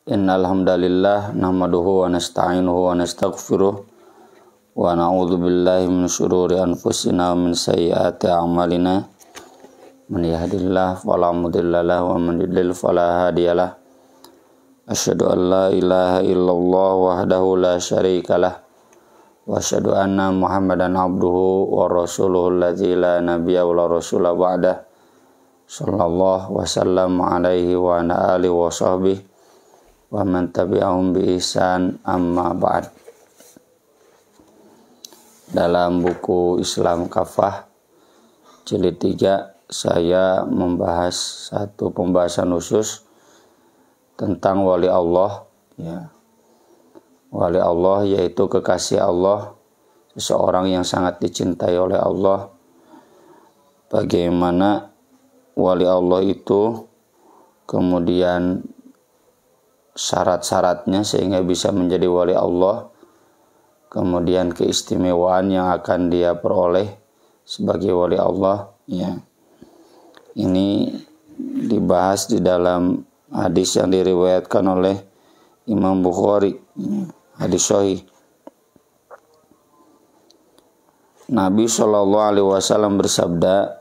Innal hamdalillah nahmaduhu wa nasta'inuhu wa nastaghfiruh wa na'udzu billahi min syururi anfusina wa min sayyiati a'malina. Man yahdihillahu fala mudilla lahu wa man yudlil fala hadiyalah. Asyhadu an la ilaha illallah wahdahu la syarikalah wa asyhadu anna Muhammadan abduhu wa rasuluhu alladzi la nabiyya wa la rasula ba'dah. Sallallahu wasallam alaihi wa ala alihi wa sahbihi wa man tabi'ahum bi ihsan, amma ba'd. Dalam buku Islam Kafah jilid 3 saya membahas satu pembahasan khusus tentang wali Allah, ya. Wali Allah yaitu kekasih Allah, seseorang yang sangat dicintai oleh Allah. Bagaimana wali Allah itu, kemudian syarat-syaratnya sehingga bisa menjadi wali Allah, kemudian keistimewaan yang akan dia peroleh sebagai wali Allah, ya. Ini dibahas di dalam hadis yang diriwayatkan oleh Imam Bukhari, hadis sahih. Nabi SAW bersabda,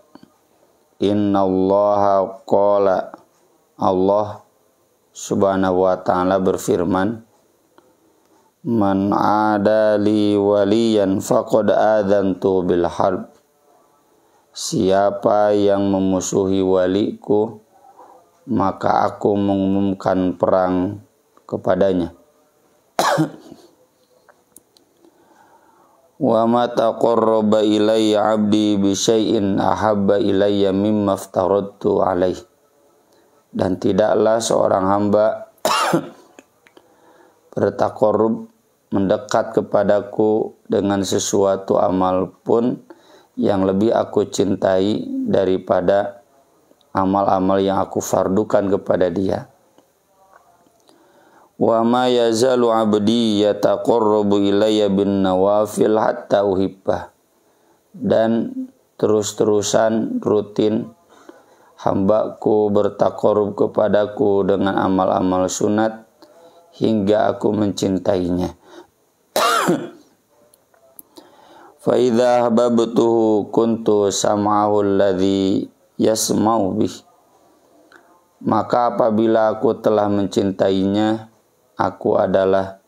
Innallaha qala, Allah Subhanahu wa ta'ala berfirman, Man adali waliyan faqad adantu bil harb. Siapa yang memusuhi waliku, maka aku mengumumkan perang kepadanya. Wa ma taqarraba ilayya 'abdi bi syai'in ahabba ilayya mimma aftaradtu alaih. Dan tidaklah seorang hamba bertaqarrub, mendekat kepadaku dengan sesuatu amal pun yang lebih aku cintai daripada amal-amal yang aku fardukan kepada dia. Wa ma yazalu 'abdi yataqarrabu ilayya bin nawafil hatta uhibbah. Dan terus-terusan rutin hambaku bertaqarrub kepadaku dengan amal-amal sunat hingga aku mencintainya. Fa idza ahbabtuhu kuntu sam'ahu alladhi yasma'u bih. Maka apabila aku telah mencintainya, aku adalah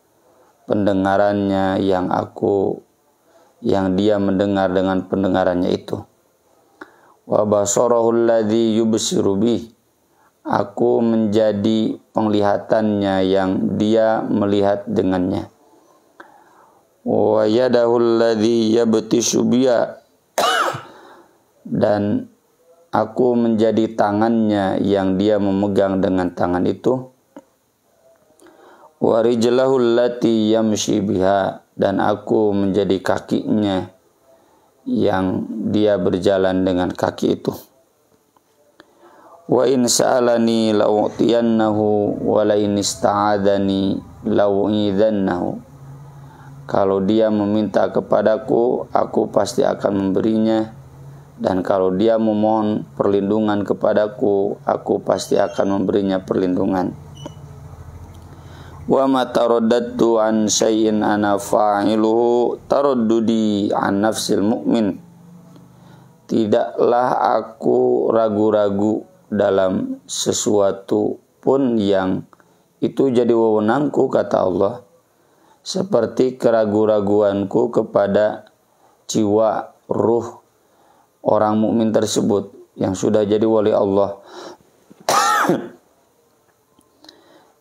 pendengarannya yang dia mendengar dengan pendengarannya itu. Wa basarahu alladhi yubsiru bih. Aku menjadi penglihatannya yang dia melihat dengannya. Wa yadahu alladhi yabtishu biha. Dan aku menjadi tangannya yang dia memegang dengan tangan itu. Wa rijlahu allati yamshi biha. Dan aku menjadi kakinya yang dia berjalan dengan kaki itu. Wa in sa'alani la'utiyannahu wa la in ista'adani la'u'idannahu. Kalau dia meminta kepadaku, aku pasti akan memberinya. Dan kalau dia memohon perlindungan kepadaku, aku pasti akan memberinya perlindungan. Wa ma taraddadtu an syai'in ana fa'iluhu taraddudi an nafsil mu'min. Tidaklah aku ragu-ragu dalam sesuatu pun yang itu jadi wewenangku, kata Allah, seperti keragu-raguanku kepada jiwa ruh orang mukmin tersebut yang sudah jadi wali Allah.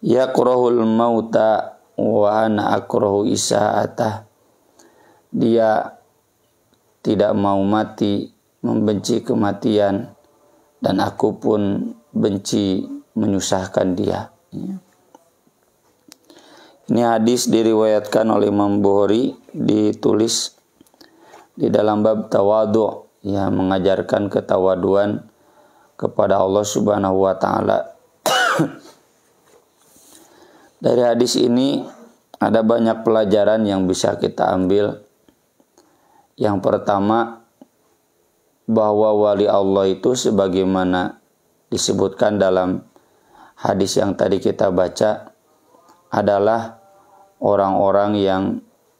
Yakrahul mauta wa ana akrahu isa'atah. Dia tidak mau mati, membenci kematian, dan aku pun benci menyusahkan dia. Ini hadis diriwayatkan oleh Imam Bukhari, ditulis di dalam bab tawadu', yang mengajarkan ketawaduan kepada Allah Subhanahu wa ta'ala. Dari hadis ini ada banyak pelajaran yang bisa kita ambil. Yang pertama, bahwa wali Allah itu sebagaimana disebutkan dalam hadis yang tadi kita baca, adalah orang-orang yang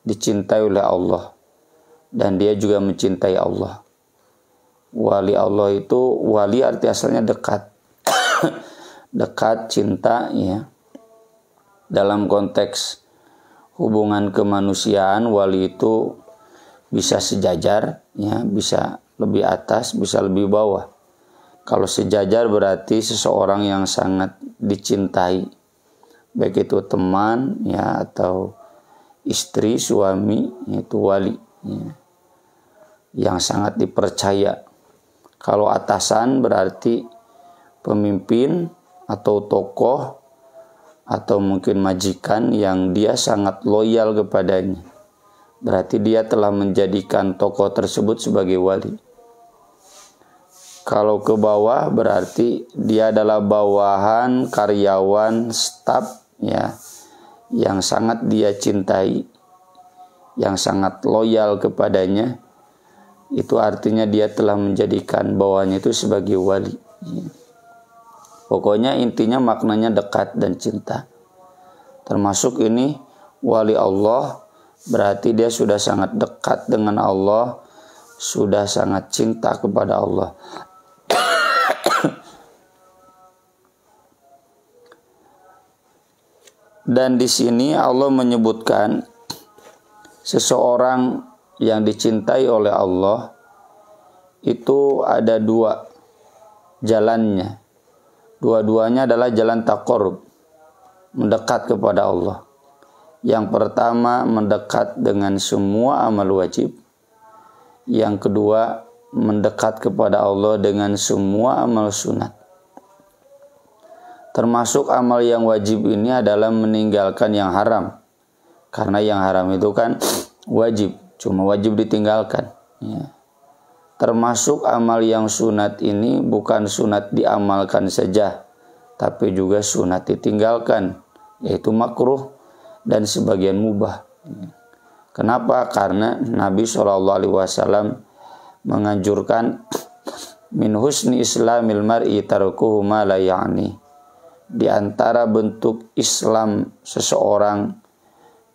dicintai oleh Allah dan dia juga mencintai Allah. Wali Allah itu, wali arti asalnya dekat. Dekat, cinta, ya. Dalam konteks hubungan kemanusiaan, wali itu bisa sejajar, ya, bisa lebih atas, bisa lebih bawah. Kalau sejajar berarti seseorang yang sangat dicintai, baik itu teman, ya, atau istri, suami, itu wali, ya, yang sangat dipercaya. Kalau atasan berarti pemimpin atau tokoh atau mungkin majikan yang dia sangat loyal kepadanya. Berarti dia telah menjadikan tokoh tersebut sebagai wali. Kalau ke bawah berarti dia adalah bawahan, karyawan, staf, ya, yang sangat dia cintai, yang sangat loyal kepadanya. Itu artinya dia telah menjadikan bawahannya itu sebagai wali. Pokoknya intinya maknanya dekat dan cinta. Termasuk ini wali Allah, berarti dia sudah sangat dekat dengan Allah, sudah sangat cinta kepada Allah. Dan di sini Allah menyebutkan seseorang yang dicintai oleh Allah itu ada dua jalannya. Dua-duanya adalah jalan taqarrub, mendekat kepada Allah. Yang pertama mendekat dengan semua amal wajib. Yang kedua mendekat kepada Allah dengan semua amal sunat. Termasuk amal yang wajib ini adalah meninggalkan yang haram. Karena yang haram itu kan wajib, cuma wajib ditinggalkan, ya. Termasuk amal yang sunat ini bukan sunat diamalkan saja, tapi juga sunat ditinggalkan, yaitu makruh dan sebagian mubah. Kenapa? Karena Nabi SAW menganjurkan min husni islamil mar'i tarkuhu ma la ya'ni. Di antara bentuk Islam seseorang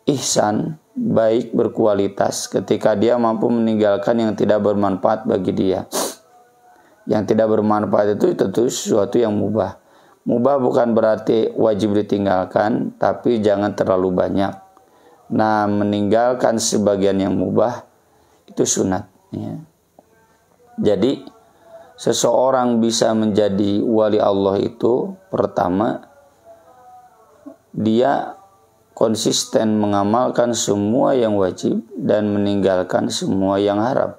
ihsan, baik, berkualitas, ketika dia mampu meninggalkan yang tidak bermanfaat bagi dia. Yang tidak bermanfaat itu tentu sesuatu yang mubah. Mubah bukan berarti wajib ditinggalkan, tapi jangan terlalu banyak. Nah, meninggalkan sebagian yang mubah itu sunat, ya. Jadi seseorang bisa menjadi wali Allah itu pertama dia konsisten mengamalkan semua yang wajib dan meninggalkan semua yang haram.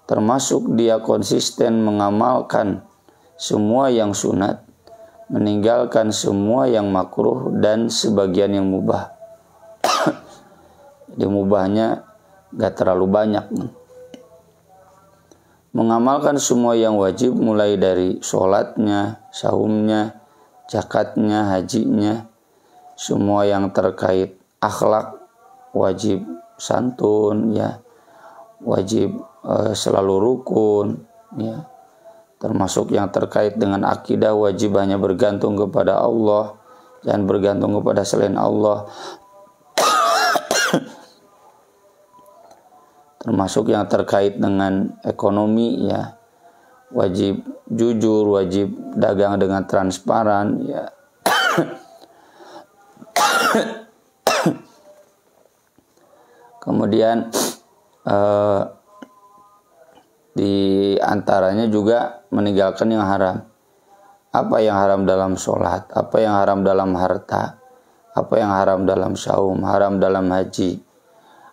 Termasuk dia konsisten mengamalkan semua yang sunat, meninggalkan semua yang makruh dan sebagian yang mubah. Jadi mubahnya gak terlalu banyak. Mengamalkan semua yang wajib mulai dari sholatnya, saumnya, zakatnya, hajinya, semua yang terkait akhlak, wajib santun, ya, wajib selalu rukun, ya. Termasuk yang terkait dengan akidah, wajib hanya bergantung kepada Allah, jangan bergantung kepada selain Allah. Termasuk yang terkait dengan ekonomi, ya, wajib jujur, wajib dagang dengan transparan, ya. Kemudian di antaranya juga meninggalkan yang haram. Apa yang haram dalam sholat, apa yang haram dalam harta, apa yang haram dalam saum, haram dalam haji,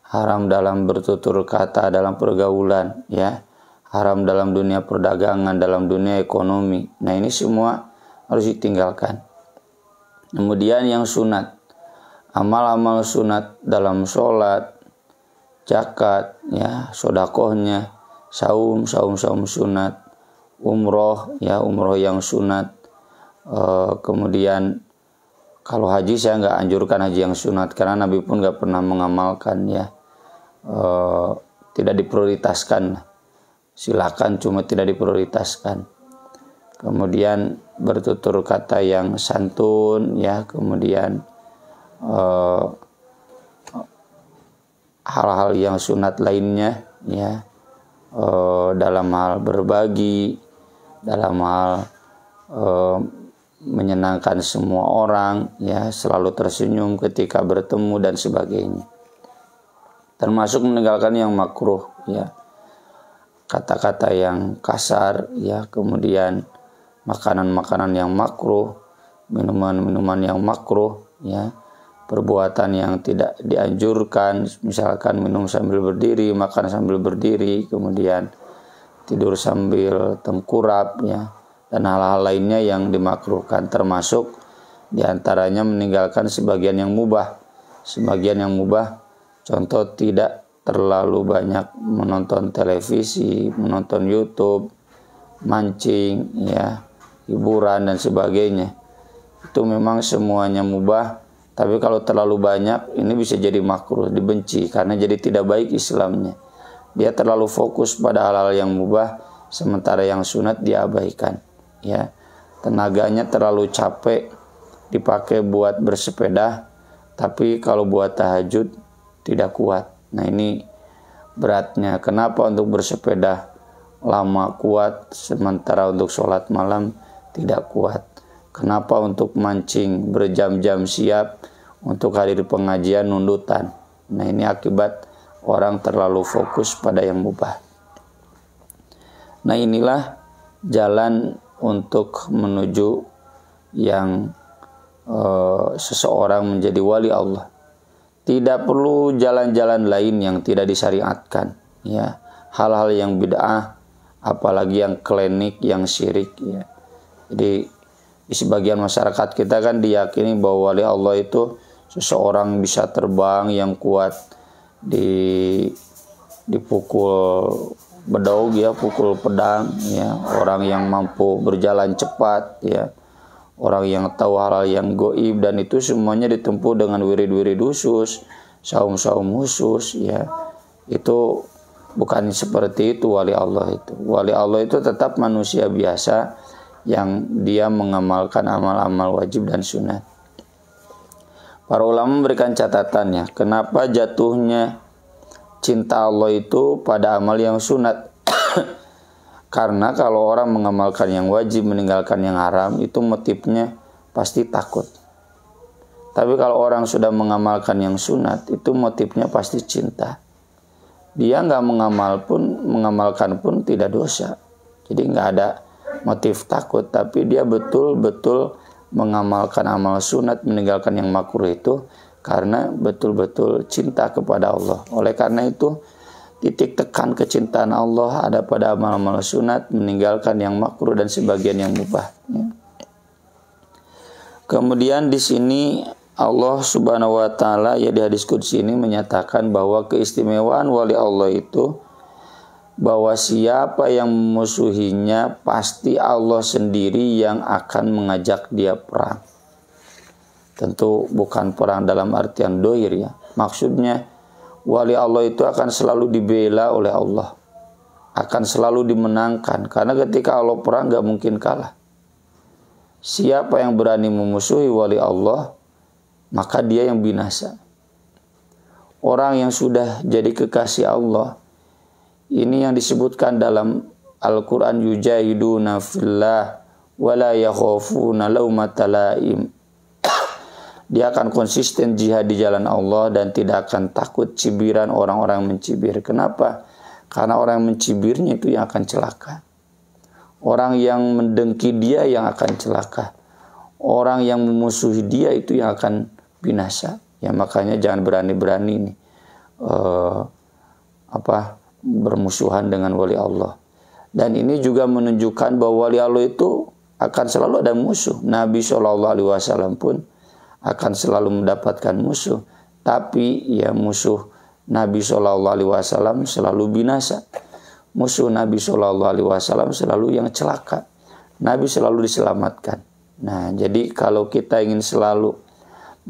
haram dalam bertutur kata, dalam pergaulan, ya, haram dalam dunia perdagangan, dalam dunia ekonomi. Nah, ini semua harus ditinggalkan. Kemudian yang sunat, amal-amal sunat dalam sholat, zakat, ya, sodakohnya, saum sunat, umroh, ya, umroh yang sunat. Kemudian kalau haji saya nggak anjurkan haji yang sunat karena Nabi pun nggak pernah mengamalkan, ya. Tidak diprioritaskan, silakan, cuma tidak diprioritaskan. Kemudian bertutur kata yang santun, ya, kemudian hal-hal yang sunat lainnya, ya, dalam hal berbagi, dalam hal menyenangkan semua orang, ya, selalu tersenyum ketika bertemu dan sebagainya. Termasuk meninggalkan yang makruh, ya, kata-kata yang kasar, ya, kemudian makanan-makanan yang makruh, minuman-minuman yang makruh, ya, perbuatan yang tidak dianjurkan, misalkan minum sambil berdiri, makan sambil berdiri, kemudian tidur sambil tengkurap, ya, dan hal-hal lainnya yang dimakruhkan, termasuk diantaranya meninggalkan sebagian yang mubah. Sebagian yang mubah, contoh tidak terlalu banyak menonton televisi, menonton YouTube, mancing, ya, hiburan dan sebagainya. Itu memang semuanya mubah, tapi kalau terlalu banyak ini bisa jadi makruh, dibenci, karena jadi tidak baik Islamnya. Dia terlalu fokus pada hal-hal yang mubah, sementara yang sunat diabaikan, ya. Tenaganya terlalu capek dipakai buat bersepeda, tapi kalau buat tahajud tidak kuat. Nah, ini beratnya. Kenapa untuk bersepeda lama kuat, sementara untuk sholat malam tidak kuat? Kenapa untuk mancing berjam-jam siap, untuk hadir pengajian nundutan? Nah, ini akibat orang terlalu fokus pada yang mubah. Nah, inilah jalan untuk menuju yang seseorang menjadi wali Allah. Tidak perlu jalan-jalan lain yang tidak disyariatkan, ya. Hal-hal yang bid'ah, apalagi yang klinik, yang syirik, ya. Jadi di sebagian masyarakat kita kan diyakini bahwa wali Allah itu seseorang bisa terbang yang kuat, dipukul bedog, ya, pukul pedang, ya, orang yang mampu berjalan cepat, ya, orang yang tahu hal-hal yang goib, dan itu semuanya ditempuh dengan wirid-wirid khusus, saum-saum khusus, ya. Itu bukan seperti itu wali Allah itu. Wali Allah itu tetap manusia biasa yang dia mengamalkan amal-amal wajib dan sunat. Para ulama memberikan catatannya, kenapa jatuhnya cinta Allah itu pada amal yang sunat. Karena kalau orang mengamalkan yang wajib, meninggalkan yang haram, itu motifnya pasti takut. Tapi kalau orang sudah mengamalkan yang sunat, itu motifnya pasti cinta. Dia nggak mengamalkan pun tidak dosa. Jadi nggak ada motif takut, tapi dia betul-betul mengamalkan amal sunat, meninggalkan yang makruh itu karena betul-betul cinta kepada Allah. Oleh karena itu, titik tekan kecintaan Allah ada pada amal-amal sunat, meninggalkan yang makruh dan sebagian yang mubah. Kemudian di sini Allah Subhanahu wa taala, ya, di hadis qudsi ini menyatakan bahwa keistimewaan wali Allah itu bahwa siapa yang memusuhinya pasti Allah sendiri yang akan mengajak dia perang. Tentu bukan perang dalam artian dohir, ya. Maksudnya wali Allah itu akan selalu dibela oleh Allah, akan selalu dimenangkan, karena ketika Allah perang gak mungkin kalah. Siapa yang berani memusuhi wali Allah, maka dia yang binasa. Orang yang sudah jadi kekasih Allah, ini yang disebutkan dalam Al-Quran, yujahiduna fillah wala yakhafuna laumata laim. Dia akan konsisten jihad di jalan Allah dan tidak akan takut cibiran orang-orang yang mencibir. Kenapa? Karena orang yang mencibirnya itu yang akan celaka. Orang yang mendengki dia yang akan celaka. Orang yang memusuhi dia itu yang akan binasa. Ya, makanya jangan berani-berani nih bermusuhan dengan wali Allah. Dan ini juga menunjukkan bahwa wali Allah itu akan selalu ada musuh. Nabi SAW pun akan selalu mendapatkan musuh, tapi ya musuh Nabi SAW selalu binasa. Musuh Nabi SAW selalu yang celaka. Nabi selalu diselamatkan. Nah, jadi kalau kita ingin selalu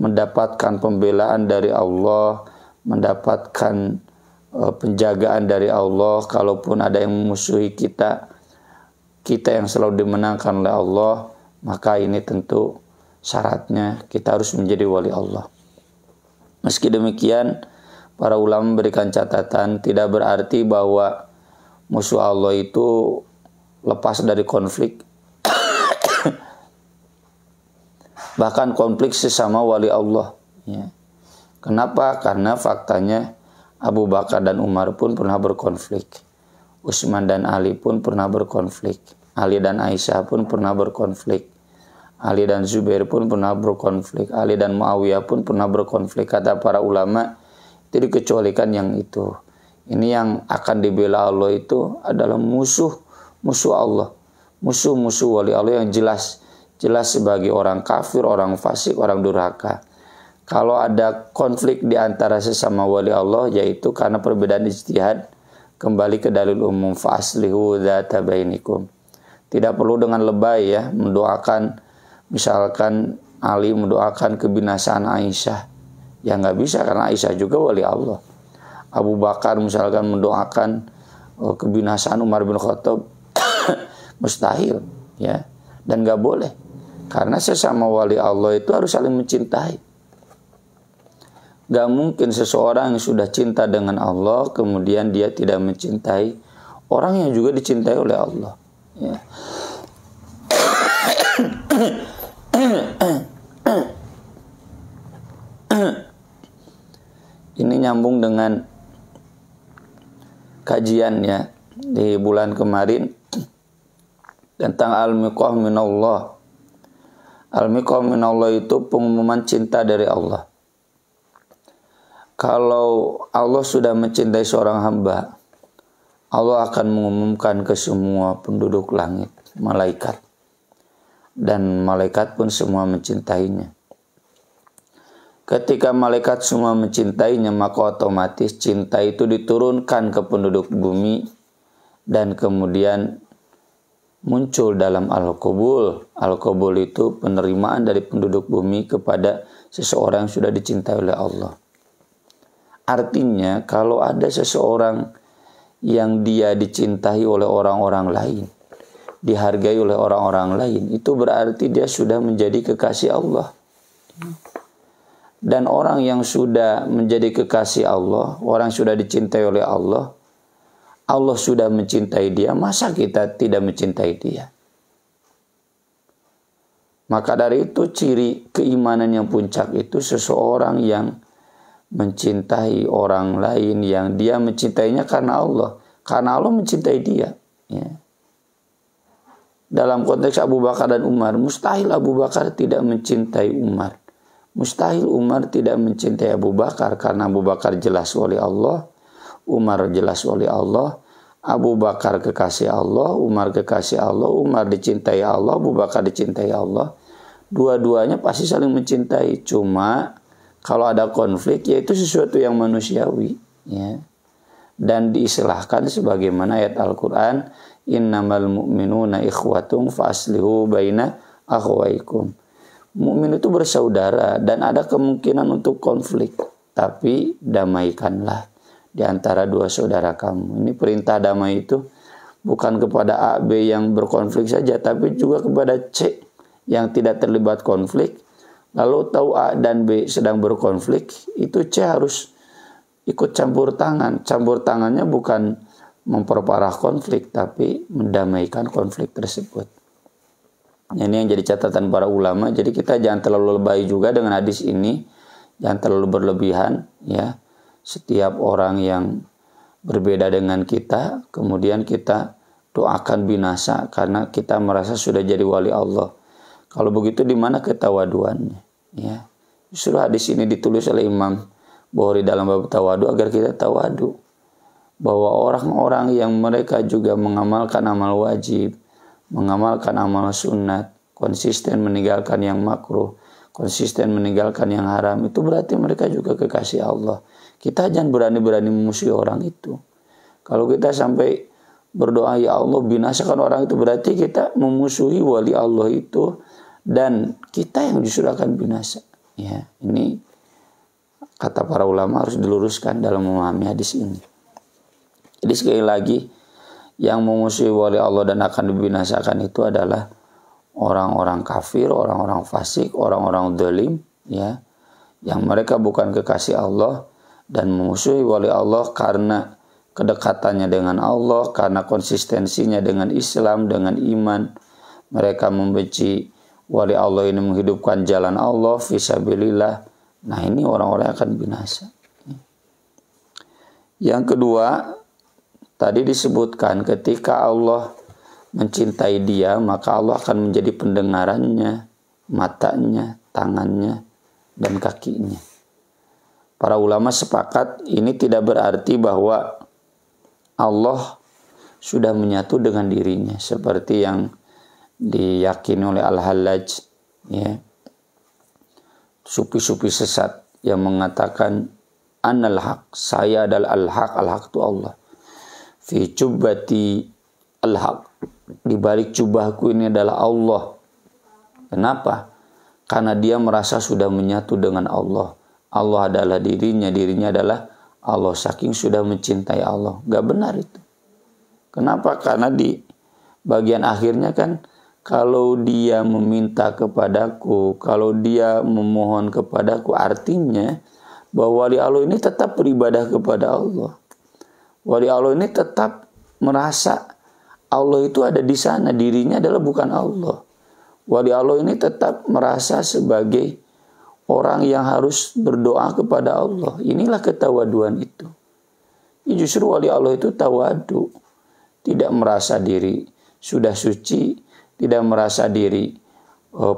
mendapatkan pembelaan dari Allah, mendapatkan penjagaan dari Allah, kalaupun ada yang memusuhi kita yang selalu dimenangkan oleh Allah, maka ini tentu syaratnya kita harus menjadi wali Allah. Meski demikian, para ulama memberikan catatan tidak berarti bahwa musuh Allah itu lepas dari konflik. Bahkan konflik sesama wali Allah. Ya. Kenapa? Karena faktanya Abu Bakar dan Umar pun pernah berkonflik. Utsman dan Ali pun pernah berkonflik. Ali dan Aisyah pun pernah berkonflik. Ali dan Zubair pun pernah berkonflik. Ali dan Muawiyah pun pernah berkonflik. Kata para ulama, itu dikecualikan yang itu. Ini yang akan dibela Allah itu adalah musuh Allah. Musuh wali Allah yang jelas sebagai orang kafir, orang fasik, orang durhaka. Kalau ada konflik di antara sesama wali Allah, yaitu karena perbedaan ijtihad, kembali ke dalil umum, fa'aslihu dzata bainikum. Tidak perlu dengan lebay ya, mendoakan, misalkan Ali mendoakan kebinasaan Aisyah. Ya nggak bisa, karena Aisyah juga wali Allah. Abu Bakar misalkan mendoakan kebinasaan Umar bin Khattab, mustahil ya, dan nggak boleh. Karena sesama wali Allah itu harus saling mencintai. Gak mungkin seseorang yang sudah cinta dengan Allah kemudian dia tidak mencintai orang yang juga dicintai oleh Allah. Ya. Ini nyambung dengan kajian ya di bulan kemarin tentang al-miqah minallah. Al-miqah minallah itu pengumuman cinta dari Allah. Kalau Allah sudah mencintai seorang hamba, Allah akan mengumumkan ke semua penduduk langit, malaikat. Dan malaikat pun semua mencintainya. Ketika malaikat semua mencintainya, maka otomatis cinta itu diturunkan ke penduduk bumi dan kemudian muncul dalam al-qabul. Al-qabul itu penerimaan dari penduduk bumi kepada seseorang yang sudah dicintai oleh Allah. Artinya kalau ada seseorang yang dia dicintai oleh orang-orang lain, dihargai oleh orang-orang lain, itu berarti dia sudah menjadi kekasih Allah. Dan orang yang sudah menjadi kekasih Allah, orang yang sudah dicintai oleh Allah, Allah sudah mencintai dia, masa kita tidak mencintai dia? Maka dari itu ciri keimanan yang puncak itu seseorang yang mencintai orang lain, yang dia mencintainya karena Allah mencintai dia ya. Dalam konteks Abu Bakar dan Umar, mustahil Abu Bakar tidak mencintai Umar, mustahil Umar tidak mencintai Abu Bakar, karena Abu Bakar jelas wali Allah, Umar jelas wali Allah. Abu Bakar kekasih Allah, Umar kekasih Allah, Umar dicintai Allah, Abu Bakar dicintai Allah. Dua-duanya pasti saling mencintai. Cuma kalau ada konflik, yaitu sesuatu yang manusiawi ya. Dan diistilahkan sebagaimana ayat Al-Quran, innamal mu'minuna ikhwatum fa'aslihu baina akhwaikum. Mukmin itu bersaudara dan ada kemungkinan untuk konflik, tapi damaikanlah di antara dua saudara kamu. Ini perintah damai itu bukan kepada A, B yang berkonflik saja, tapi juga kepada C yang tidak terlibat konflik. Lalu tahu A dan B sedang berkonflik, itu C harus ikut campur tangan. Campur tangannya bukan memperparah konflik, tapi mendamaikan konflik tersebut. Ini yang jadi catatan para ulama. Jadi kita jangan terlalu lebay juga dengan hadis ini, jangan terlalu berlebihan ya. Setiap orang yang berbeda dengan kita, kemudian kita doakan binasa karena kita merasa sudah jadi wali Allah. Kalau begitu di mana ketawaduannya? Ya, justru hadis ini ditulis oleh Imam Bukhari dalam bab tawadu agar kita tawadu. Bahwa orang-orang yang mereka juga mengamalkan amal wajib, mengamalkan amal sunat, konsisten meninggalkan yang makruh, konsisten meninggalkan yang haram, itu berarti mereka juga kekasih Allah. Kita jangan berani-berani memusuhi orang itu. Kalau kita sampai berdoa, ya Allah binasakan orang itu, berarti kita memusuhi wali Allah itu, dan kita yang justru akan binasa. Ya, ini kata para ulama harus diluruskan dalam memahami hadis ini. Jadi sekali lagi, yang memusuhi wali Allah dan akan dibinasakan itu adalah orang-orang kafir, orang-orang fasik, orang-orang zalim, ya, yang mereka bukan kekasih Allah dan memusuhi wali Allah karena kedekatannya dengan Allah, karena konsistensinya dengan Islam, dengan iman. Mereka membenci wali Allah ini menghidupkan jalan Allah fisabilillah. Nah, ini orang-orang akan binasa. Yang kedua, tadi disebutkan ketika Allah mencintai dia, maka Allah akan menjadi pendengarannya, matanya, tangannya, dan kakinya. Para ulama sepakat ini tidak berarti bahwa Allah sudah menyatu dengan dirinya, seperti yang diyakini oleh Al-Hallaj, ya. Sufi-sufi sesat yang mengatakan Annal haq, saya adalah al-haq, al-haq itu Allah. Fi jubbati al-haq, di balik jubahku ini adalah Allah. Kenapa? Karena dia merasa sudah menyatu dengan Allah. Allah adalah dirinya, dirinya adalah Allah. Saking sudah mencintai Allah. Gak benar itu. Kenapa? Karena di bagian akhirnya kan, kalau dia meminta kepadaku, kalau dia memohon kepadaku, artinya bahwa wali Allah ini tetap beribadah kepada Allah. Wali Allah ini tetap merasa Allah itu ada di sana, dirinya adalah bukan Allah. Wali Allah ini tetap merasa sebagai orang yang harus berdoa kepada Allah. Inilah ketawaduan itu. Justru wali Allah itu tawadu, tidak merasa diri sudah suci, tidak merasa diri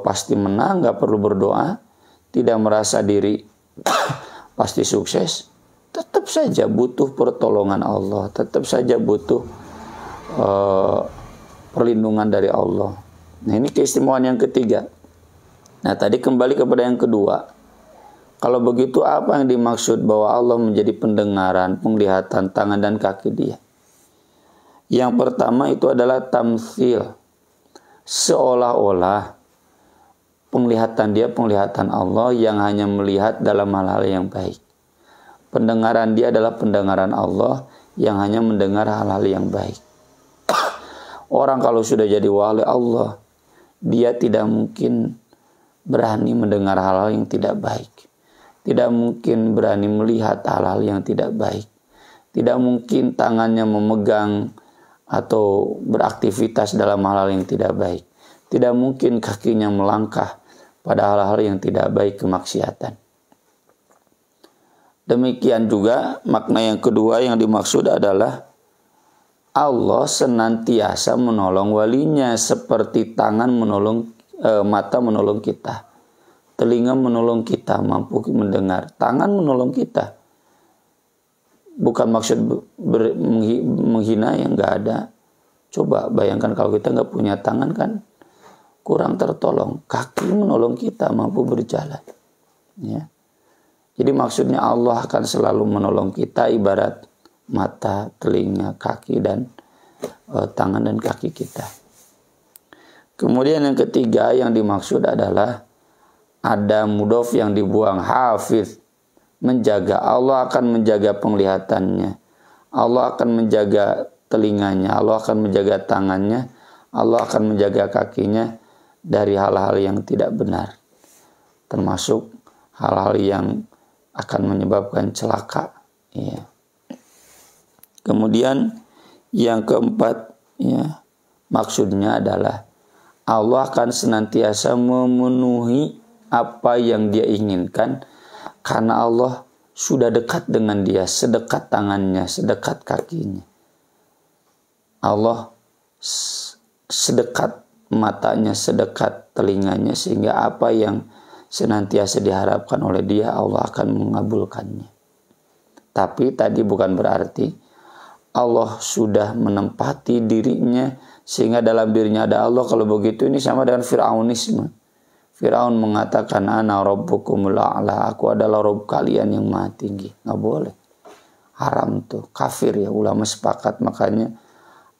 pasti menang, gak perlu berdoa, tidak merasa diri pasti sukses. Tetap saja butuh pertolongan Allah, tetap saja butuh perlindungan dari Allah. Nah, ini keistimewaan yang ketiga. Nah, tadi kembali kepada yang kedua. Kalau begitu, apa yang dimaksud bahwa Allah menjadi pendengaran, penglihatan, tangan dan kaki dia? Yang pertama itu adalah tamtsil. Seolah-olah penglihatan dia penglihatan Allah yang hanya melihat dalam hal-hal yang baik. Pendengaran dia adalah pendengaran Allah yang hanya mendengar hal-hal yang baik. Orang kalau sudah jadi wali Allah, dia tidak mungkin berani mendengar hal-hal yang tidak baik. Tidak mungkin berani melihat hal-hal yang tidak baik. Tidak mungkin tangannya memegang atau beraktivitas dalam hal-hal yang tidak baik. Tidak mungkin kakinya melangkah pada hal-hal yang tidak baik, kemaksiatan. Demikian juga makna yang kedua yang dimaksud adalah Allah senantiasa menolong walinya, seperti tangan menolong, mata menolong kita, telinga menolong kita, mampu mendengar, tangan menolong kita. Bukan maksud menghina yang nggak ada. Coba bayangkan kalau kita nggak punya tangan, kan kurang tertolong. Kaki menolong kita mampu berjalan. Ya. Jadi maksudnya Allah akan selalu menolong kita, ibarat mata, telinga, kaki, dan tangan dan kaki kita. Kemudian yang ketiga yang dimaksud adalah ada mudhof yang dibuang, hafiz, menjaga. Allah akan menjaga penglihatannya, Allah akan menjaga telinganya, Allah akan menjaga tangannya, Allah akan menjaga kakinya dari hal-hal yang tidak benar, termasuk hal-hal yang akan menyebabkan celaka. Ya. Kemudian yang keempat, ya, maksudnya adalah Allah akan senantiasa memenuhi apa yang dia inginkan, karena Allah sudah dekat dengan dia, sedekat tangannya, sedekat kakinya. Allah sedekat matanya, sedekat telinganya, sehingga apa yang senantiasa diharapkan oleh dia, Allah akan mengabulkannya. Tapi tadi bukan berarti Allah sudah menempati dirinya sehingga dalam dirinya ada Allah. Kalau begitu ini sama dengan Fir'aunisme. Fir'aun mengatakan, ana rabbukumul a'la, aku adalah Rabb kalian yang maha tinggi. Nggak boleh, haram tuh, kafir ya. Ulama sepakat, makanya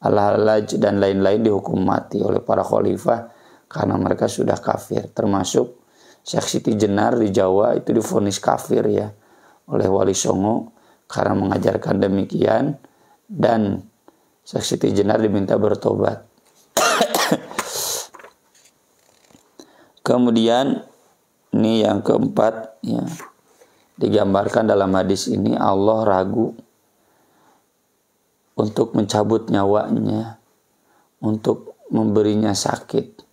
Al-Hallaj dan lain-lain dihukum mati oleh para khalifah karena mereka sudah kafir. Termasuk Syekh Siti Jenar di Jawa itu divonis kafir ya oleh Wali Songo karena mengajarkan demikian, dan Syekh Siti Jenar diminta bertobat. Kemudian Ini yang keempat, ya. Digambarkan dalam hadis ini Allah ragu untuk mencabut nyawanya, untuk memberinya sakit.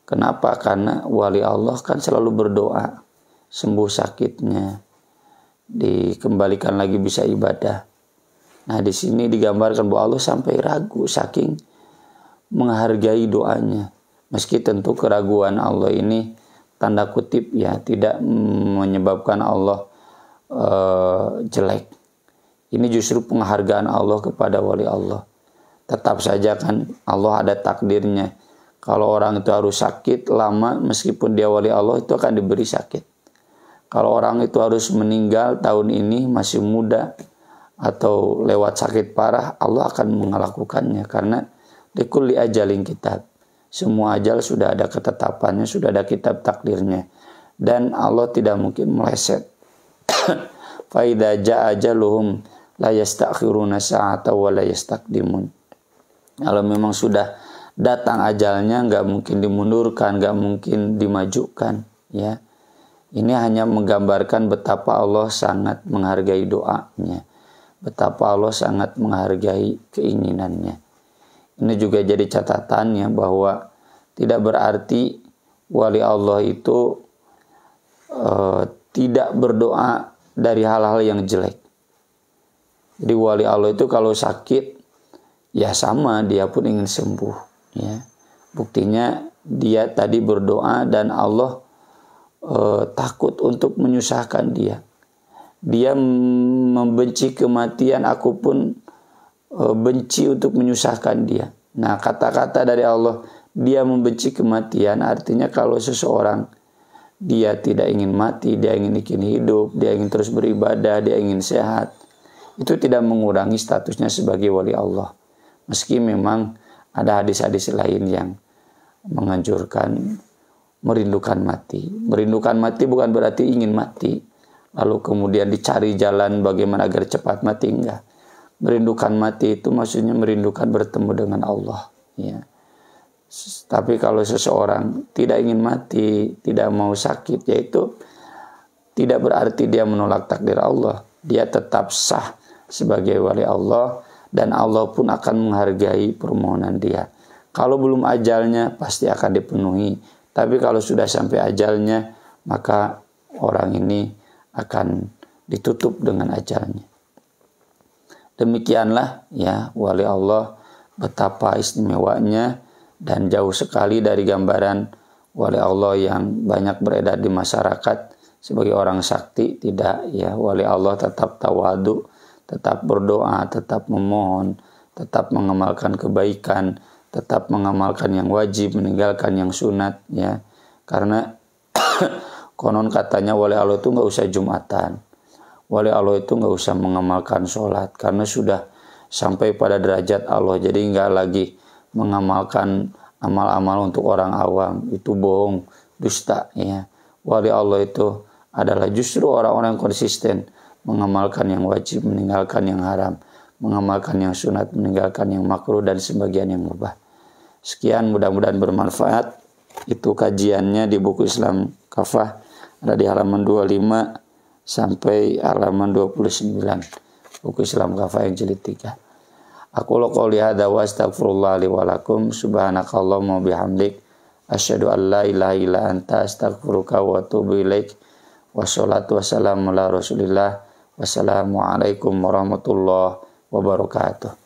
Kenapa? Karena wali Allah kan selalu berdoa sembuh sakitnya, dikembalikan lagi bisa ibadah. Nah, di sini digambarkan bahwa Allah sampai ragu saking menghargai doanya. Meski tentu keraguan Allah ini tanda kutip ya, tidak menyebabkan Allah jelek. Ini justru penghargaan Allah kepada wali Allah. Tetap saja kan Allah ada takdirnya. Kalau orang itu harus sakit lama, meskipun dia wali Allah, itu akan diberi sakit. Kalau orang itu harus meninggal tahun ini masih muda atau lewat sakit parah, Allah akan melakukannya. Karena likulli ajalin kitab. Semua ajal sudah ada ketetapannya, sudah ada kitab takdirnya. Dan Allah tidak mungkin meleset. Fa idza jaa ajaluhum la yastakhiruna sa'ata wa la yastaqdimun. Kalau memang sudah datang ajalnya, nggak mungkin dimundurkan, nggak mungkin dimajukan, ya. Ini hanya menggambarkan betapa Allah sangat menghargai doanya, betapa Allah sangat menghargai keinginannya. Ini juga jadi catatannya bahwa tidak berarti wali Allah itu tidak berdoa dari hal-hal yang jelek. Jadi wali Allah itu kalau sakit, ya sama, dia pun ingin sembuh. Ya, buktinya dia tadi berdoa dan Allah takut untuk menyusahkan dia. Dia membenci kematian, aku pun benci untuk menyusahkan dia. Nah, kata-kata dari Allah, dia membenci kematian, artinya kalau seseorang dia tidak ingin mati, dia ingin hidup, dia ingin terus beribadah, dia ingin sehat, itu tidak mengurangi statusnya sebagai wali Allah. Meski memang ada hadis-hadis lain yang menganjurkan merindukan mati. Merindukan mati bukan berarti ingin mati, lalu kemudian dicari jalan bagaimana agar cepat mati, enggak. Merindukan mati itu maksudnya merindukan bertemu dengan Allah, ya. Tapi kalau seseorang tidak ingin mati, tidak mau sakit, yaitu tidak berarti dia menolak takdir Allah. Dia tetap sah sebagai wali Allah, dan Allah pun akan menghargai permohonan dia. Kalau belum ajalnya pasti akan dipenuhi. Tapi kalau sudah sampai ajalnya, maka orang ini akan ditutup dengan ajalnya. Demikianlah ya wali Allah, betapa istimewanya, dan jauh sekali dari gambaran wali Allah yang banyak beredar di masyarakat sebagai orang sakti. Tidak, ya, wali Allah tetap tawadu, tetap berdoa, tetap memohon, tetap mengamalkan kebaikan, tetap mengamalkan yang wajib, meninggalkan yang sunat, ya. Karena konon katanya wali Allah itu nggak usah Jumatan, wali Allah itu nggak usah mengamalkan sholat, karena sudah sampai pada derajat Allah. Jadi nggak lagi mengamalkan amal-amal untuk orang awam, itu bohong, dusta, ya. Wali Allah itu adalah justru orang-orang yang konsisten, mengamalkan yang wajib, meninggalkan yang haram, mengamalkan yang sunat, meninggalkan yang makruh, dan sebagian yang mubah. Sekian, mudah-mudahan bermanfaat. Itu kajiannya di buku Islam Kafah, ada di halaman 25 sampai halaman 29. Buku Islam Kafah yang jilid 3. Aku qouli hadza wa astaghfirullah li wa lakum, subhanakallahumma bihamdik, asyhadu an la ilaha illa anta, astaghfiruka wa atubu ilaik. Wassalatu wassalamu ala Rasulillah. Wassalamualaikum warahmatullahi wabarakatuh.